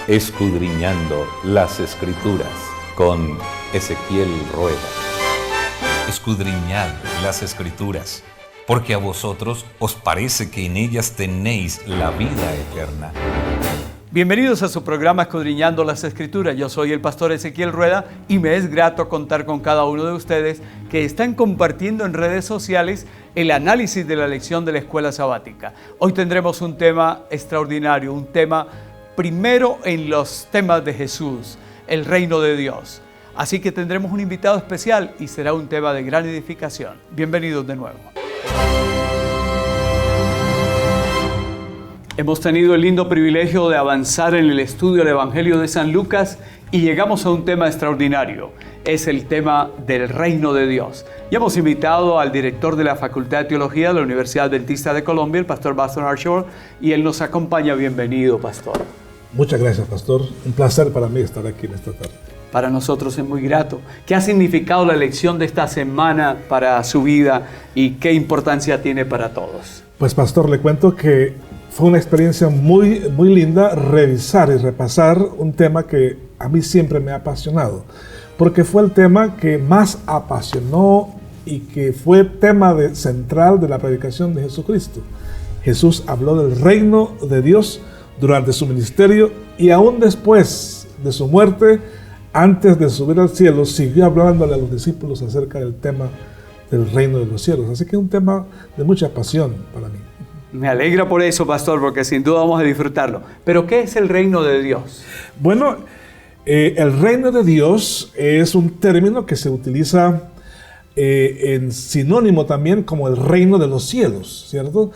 Escudriñando las Escrituras con Ezequiel Rueda. Escudriñad las Escrituras, porque a vosotros os parece que en ellas tenéis la vida eterna. Bienvenidos a su programa Escudriñando las Escrituras. Yo soy el pastor Ezequiel Rueda y me es grato contar con cada uno de ustedes que están compartiendo en redes sociales el análisis de la lección de la escuela sabática. Hoy tendremos un tema extraordinario, un tema primero en los temas de Jesús, el reino de Dios. Así que tendremos un invitado especial y será un tema de gran edificación. Bienvenidos de nuevo. Hemos tenido el lindo privilegio de avanzar en el estudio del Evangelio de San Lucas y llegamos a un tema extraordinario. Es el tema del reino de Dios. Y hemos invitado al director de la Facultad de Teología de la Universidad Adventista de Colombia, el pastor Baston Harshore, y él nos acompaña. Bienvenido, pastor. Muchas gracias, pastor. Un placer para mí estar aquí en esta tarde. Para nosotros es muy grato. ¿Qué ha significado la lección de esta semana para su vida y qué importancia tiene para todos? Pues, pastor, le cuento que fue una experiencia muy linda revisar y repasar un tema que a mí siempre me ha apasionado, porque fue el tema que más apasionó y que fue tema central de la predicación de Jesucristo. Jesús habló del reino de Dios durante su ministerio y aún después de su muerte, antes de subir al cielo, siguió hablándole a los discípulos acerca del tema del reino de los cielos. Así que es un tema de mucha pasión para mí. Me alegra por eso, pastor, porque sin duda vamos a disfrutarlo. ¿Pero qué es el reino de Dios? Bueno, el reino de Dios es un término que se utiliza en sinónimo también como el reino de los cielos, ¿cierto?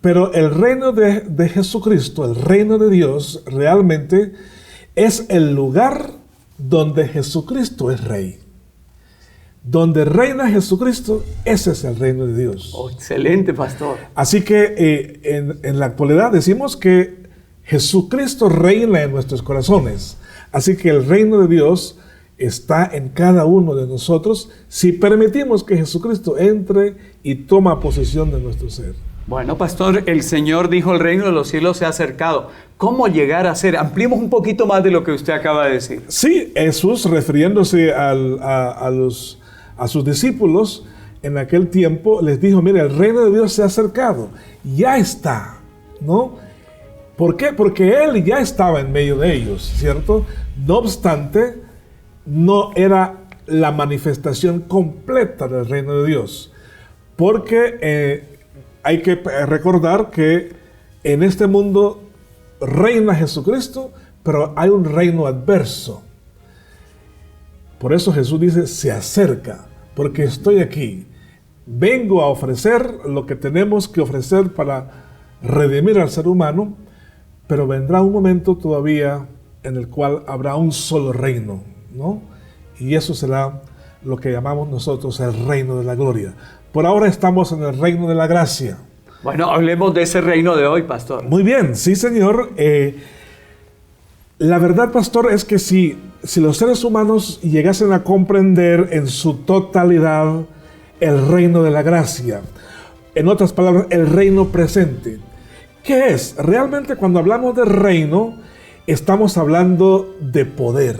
Pero el reino de Jesucristo, el reino de Dios, realmente es el lugar donde Jesucristo es rey. Donde reina Jesucristo, ese es el reino de Dios. Oh, excelente, pastor. Así que en la actualidad decimos que Jesucristo reina en nuestros corazones. Así que el reino de Dios está en cada uno de nosotros si permitimos que Jesucristo entre y toma posesión de nuestro ser. Bueno, pastor, el Señor dijo el reino de los cielos se ha acercado. ¿Cómo llegar a ser? Ampliemos un poquito más de lo que usted acaba de decir. Sí, Jesús, refiriéndose a sus discípulos en aquel tiempo, les dijo, mire, el reino de Dios se ha acercado, ya está, ¿no? ¿Por qué? Porque Él ya estaba en medio de ellos, ¿cierto? No obstante, no era la manifestación completa del reino de Dios, porque hay que recordar que en este mundo reina Jesucristo, pero hay un reino adverso. Por eso Jesús dice, se acerca, porque estoy aquí. Vengo a ofrecer lo que tenemos que ofrecer para redimir al ser humano, pero vendrá un momento todavía en el cual habrá un solo reino, ¿no? Y eso será lo que llamamos nosotros el reino de la gloria. Por ahora estamos en el reino de la gracia. Bueno, hablemos de ese reino de hoy, pastor. Muy bien, sí, señor. La verdad, pastor, es que si los seres humanos llegasen a comprender en su totalidad el reino de la gracia, en otras palabras, el reino presente, ¿qué es? Realmente cuando hablamos de reino, estamos hablando de poder,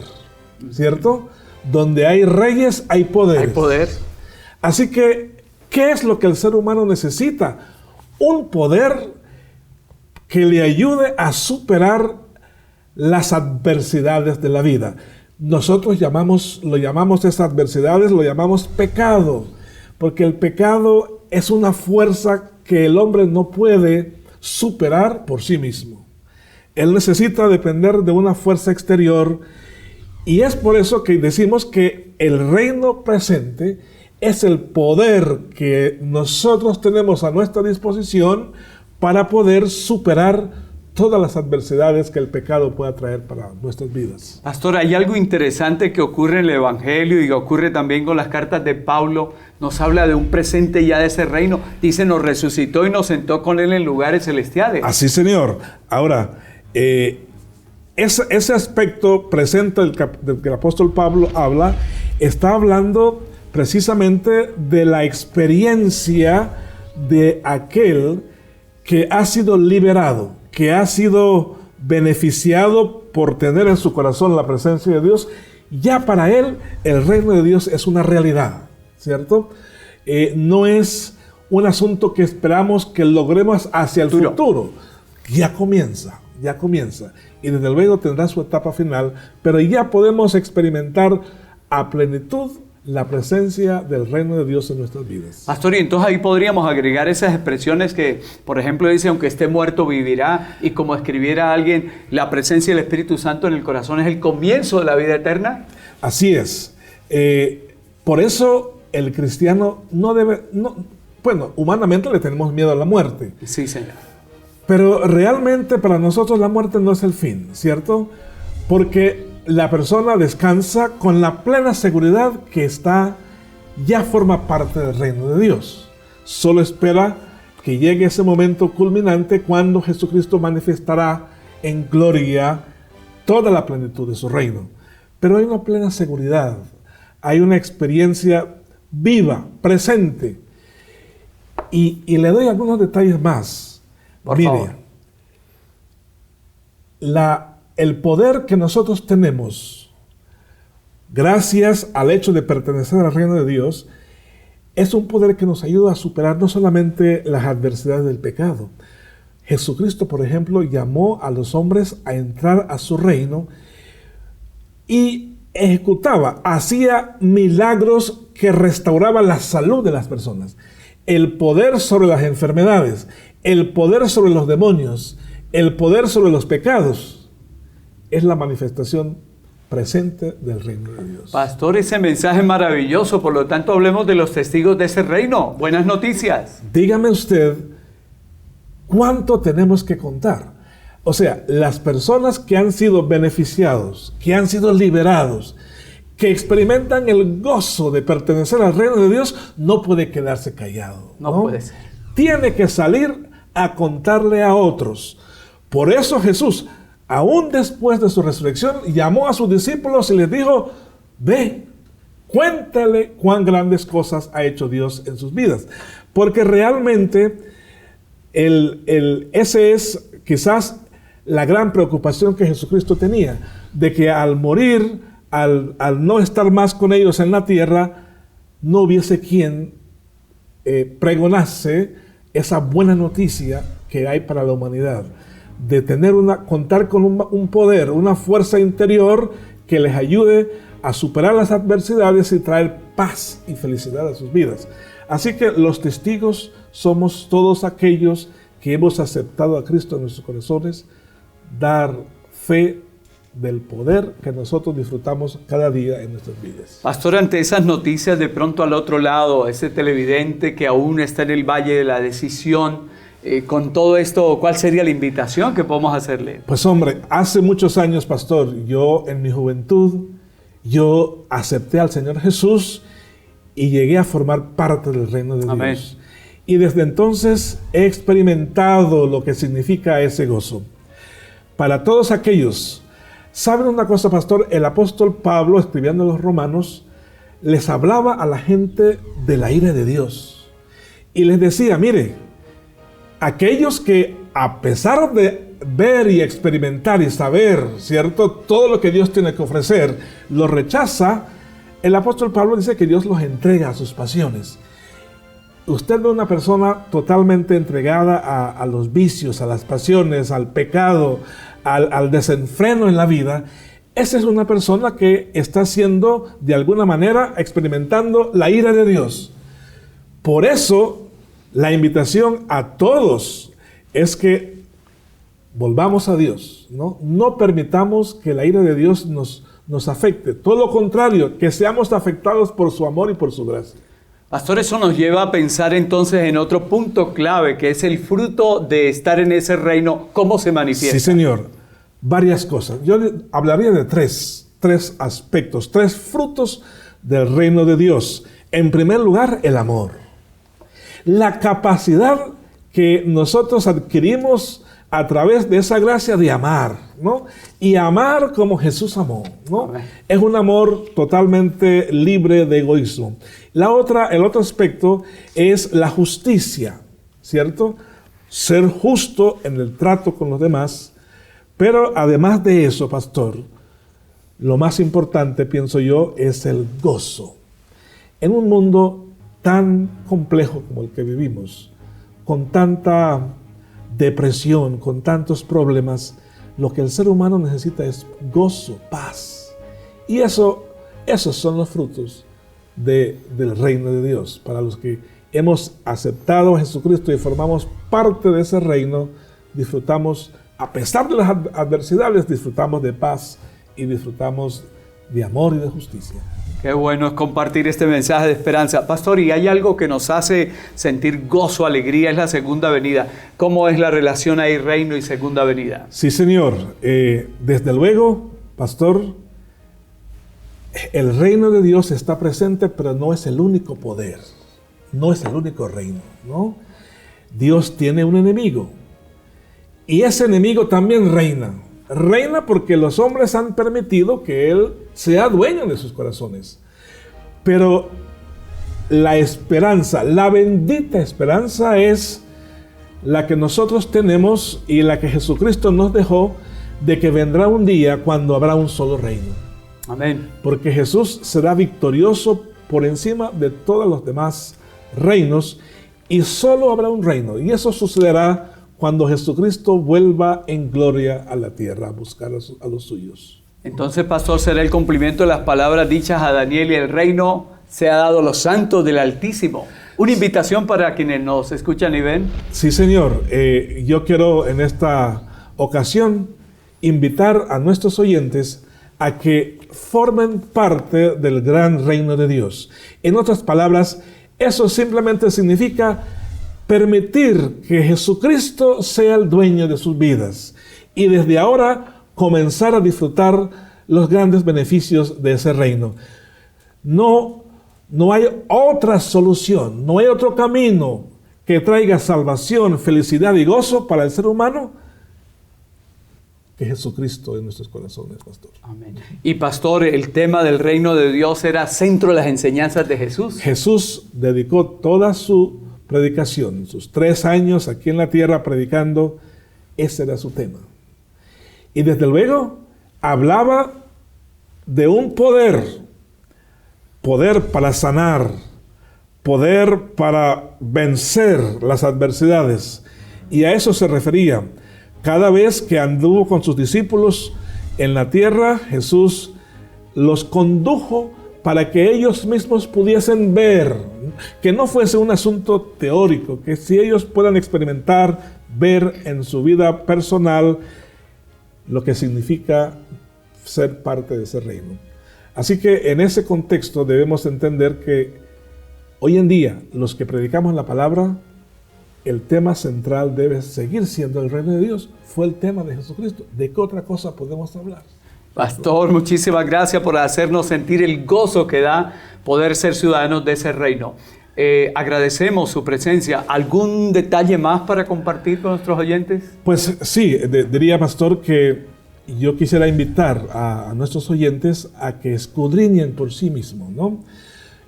¿cierto? Donde hay reyes, hay poderes. Hay poder. Así que, ¿qué es lo que el ser humano necesita? Un poder que le ayude a superar las adversidades de la vida. Nosotros lo llamamos esas adversidades, lo llamamos pecado, porque el pecado es una fuerza que el hombre no puede superar por sí mismo. Él necesita depender de una fuerza exterior, y es por eso que decimos que el reino presente es el poder que nosotros tenemos a nuestra disposición para poder superar todas las adversidades que el pecado pueda traer para nuestras vidas. Pastor, hay algo interesante que ocurre en el Evangelio y que ocurre también con las cartas de Pablo. Nos habla de un presente ya de ese reino. Dice, nos resucitó y nos sentó con Él en lugares celestiales. Así, señor. Ahora, ese aspecto presente del que el apóstol Pablo habla, está hablando precisamente de la experiencia de aquel que ha sido liberado, que ha sido beneficiado por tener en su corazón la presencia de Dios, ya para él el reino de Dios es una realidad, ¿cierto? No es un asunto que esperamos que logremos hacia el futuro. Ya comienza. Y desde luego tendrá su etapa final, pero ya podemos experimentar a plenitud la presencia del reino de Dios en nuestras vidas. Pastor, y entonces ahí podríamos agregar esas expresiones que, por ejemplo, dice, aunque esté muerto vivirá, y como escribiera alguien, la presencia del Espíritu Santo en el corazón es el comienzo de la vida eterna. Así es. Por eso el cristiano no debe, bueno, humanamente le tenemos miedo a la muerte. Sí, Señor. Pero realmente para nosotros la muerte no es el fin, ¿cierto? Porque la persona descansa con la plena seguridad que ya forma parte del reino de Dios. Solo espera que llegue ese momento culminante cuando Jesucristo manifestará en gloria toda la plenitud de su reino. Pero hay una plena seguridad, hay una experiencia viva, presente. Y le doy algunos detalles más. Por favor. El poder que nosotros tenemos, gracias al hecho de pertenecer al reino de Dios, es un poder que nos ayuda a superar no solamente las adversidades del pecado. Jesucristo, por ejemplo, llamó a los hombres a entrar a su reino y hacía milagros que restauraban la salud de las personas. El poder sobre las enfermedades, el poder sobre los demonios, el poder sobre los pecados, es la manifestación presente del reino de Dios. Pastor, ese mensaje es maravilloso, por lo tanto hablemos de los testigos de ese reino. Buenas noticias. Dígame usted, ¿cuánto tenemos que contar? O sea, las personas que han sido beneficiados, que han sido liberados, que experimentan el gozo de pertenecer al reino de Dios, no puede quedarse callado. No puede ser. Tiene que salir a contarle a otros. Por eso Jesús, aún después de su resurrección, llamó a sus discípulos y les dijo, ve, cuéntale cuán grandes cosas ha hecho Dios en sus vidas. Porque realmente ese es quizás la gran preocupación que Jesucristo tenía, de que al morir, al no estar más con ellos en la tierra, no hubiese quien pregonase esa buena noticia que hay para la humanidad, de contar con un poder, una fuerza interior que les ayude a superar las adversidades y traer paz y felicidad a sus vidas. Así que los testigos somos todos aquellos que hemos aceptado a Cristo en nuestros corazones, dar fe del poder que nosotros disfrutamos cada día en nuestras vidas. Pastor, ante esas noticias, de pronto al otro lado, ese televidente que aún está en el valle de la decisión, con todo esto, ¿cuál sería la invitación que podemos hacerle? Pues hombre, hace muchos años, pastor, yo en mi juventud, yo acepté al Señor Jesús y llegué a formar parte del reino de Amén. Dios. Y desde entonces he experimentado lo que significa ese gozo. Para todos aquellos, ¿saben una cosa, pastor? El apóstol Pablo, escribiendo a los romanos, les hablaba a la gente de la ira de Dios. Y les decía, mire, aquellos que a pesar de ver y experimentar y saber, ¿cierto?, todo lo que Dios tiene que ofrecer, lo rechaza, el apóstol Pablo dice que Dios los entrega a sus pasiones. Usted ve una persona totalmente entregada a los vicios, a las pasiones, al pecado, al desenfreno en la vida. Esa es una persona que está siendo, de alguna manera, experimentando la ira de Dios. Por eso, la invitación a todos es que volvamos a Dios, ¿no? No permitamos que la ira de Dios nos afecte. Todo lo contrario, que seamos afectados por su amor y por su gracia. Pastor, eso nos lleva a pensar entonces en otro punto clave, que es el fruto de estar en ese reino. ¿Cómo se manifiesta? Sí, señor. Varias cosas. Yo hablaría de tres aspectos, tres frutos del reino de Dios. En primer lugar, el amor. La capacidad que nosotros adquirimos a través de esa gracia de amar, ¿no? Y amar como Jesús amó, ¿no? Amén. Es un amor totalmente libre de egoísmo. El otro aspecto es la justicia, ¿cierto? Ser justo en el trato con los demás, Pero además de eso, pastor, lo más importante, pienso yo, es el gozo. En un mundo tan complejo como el que vivimos, con tanta depresión, con tantos problemas, lo que el ser humano necesita es gozo, paz. Y esos son los frutos del reino de Dios. Para los que hemos aceptado a Jesucristo y formamos parte de ese reino, disfrutamos, a pesar de las adversidades, disfrutamos de paz y disfrutamos de amor y de justicia. Qué bueno es compartir este mensaje de esperanza. Pastor, y hay algo que nos hace sentir gozo, alegría, es la segunda venida. ¿Cómo es la relación ahí, reino y segunda venida? Sí, señor. Desde luego, pastor, el reino de Dios está presente, pero no es el único poder. No es el único reino, ¿no? Dios tiene un enemigo. Y ese enemigo también reina. Reina porque los hombres han permitido que Él sea dueño de sus corazones. Pero la esperanza, la bendita esperanza es la que nosotros tenemos y la que Jesucristo nos dejó, de que vendrá un día cuando habrá un solo reino. Amén. Porque Jesús será victorioso por encima de todos los demás reinos y solo habrá un reino. Y eso sucederá cuando Jesucristo vuelva en gloria a la tierra a buscar a los suyos. Entonces, pastor, será el cumplimiento de las palabras dichas a Daniel: y el reino se ha dado a los santos del Altísimo. Una invitación para quienes nos escuchan y ven. Sí, señor. Yo quiero en esta ocasión invitar a nuestros oyentes a que formen parte del gran reino de Dios. En otras palabras, eso simplemente significa permitir que Jesucristo sea el dueño de sus vidas y desde ahora comenzar a disfrutar los grandes beneficios de ese reino. No hay otra solución, no hay otro camino que traiga salvación, felicidad y gozo para el ser humano que Jesucristo en nuestros corazones, pastor. Amén. Y pastor, el tema del reino de Dios era centro de las enseñanzas de Jesús. Jesús dedicó toda su predicación, sus 3 años aquí en la tierra predicando, ese era su tema. Y desde luego hablaba de un poder para sanar, poder para vencer las adversidades. Y a eso se refería. Cada vez que anduvo con sus discípulos en la tierra, Jesús los condujo para que ellos mismos pudiesen ver, que no fuese un asunto teórico, que si ellos puedan experimentar, ver en su vida personal lo que significa ser parte de ese reino. Así que en ese contexto debemos entender que hoy en día los que predicamos la palabra, el tema central debe seguir siendo el reino de Dios. Fue el tema de Jesucristo. ¿De qué otra cosa podemos hablar? Pastor, muchísimas gracias por hacernos sentir el gozo que da poder ser ciudadanos de ese reino. Agradecemos su presencia. ¿Algún detalle más para compartir con nuestros oyentes? Pues sí, diría, pastor, que yo quisiera invitar a nuestros oyentes a que escudriñen por sí mismos, ¿no?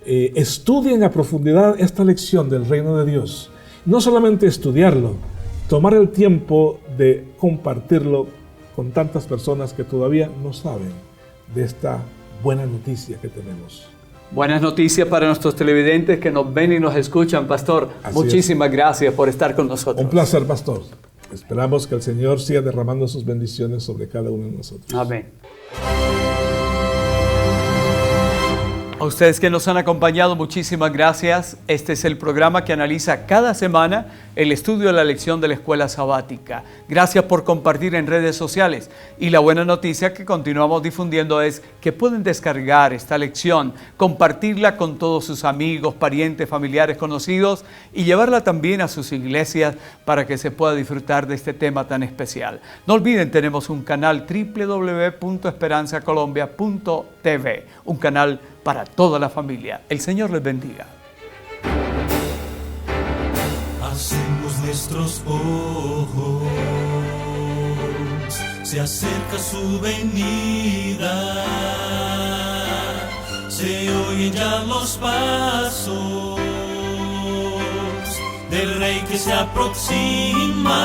Estudien a profundidad esta lección del reino de Dios. No solamente estudiarlo, tomar el tiempo de compartirlo con tantas personas que todavía no saben de esta buena noticia que tenemos. Buenas noticias para nuestros televidentes que nos ven y nos escuchan, pastor. Muchísimas gracias por estar con nosotros. Un placer, pastor. Esperamos que el Señor siga derramando sus bendiciones sobre cada uno de nosotros. Amén. A ustedes que nos han acompañado, muchísimas gracias. Este es el programa que analiza cada semana el estudio de la lección de la escuela sabática. Gracias por compartir en redes sociales. Y la buena noticia que continuamos difundiendo es que pueden descargar esta lección, compartirla con todos sus amigos, parientes, familiares, conocidos y llevarla también a sus iglesias para que se pueda disfrutar de este tema tan especial. No olviden, tenemos un canal www.esperanzacolombia.tv, un canal para toda la familia. El Señor les bendiga. Hacemos nuestros ojos, se acerca su venida, se oyen ya los pasos del Rey que se aproxima.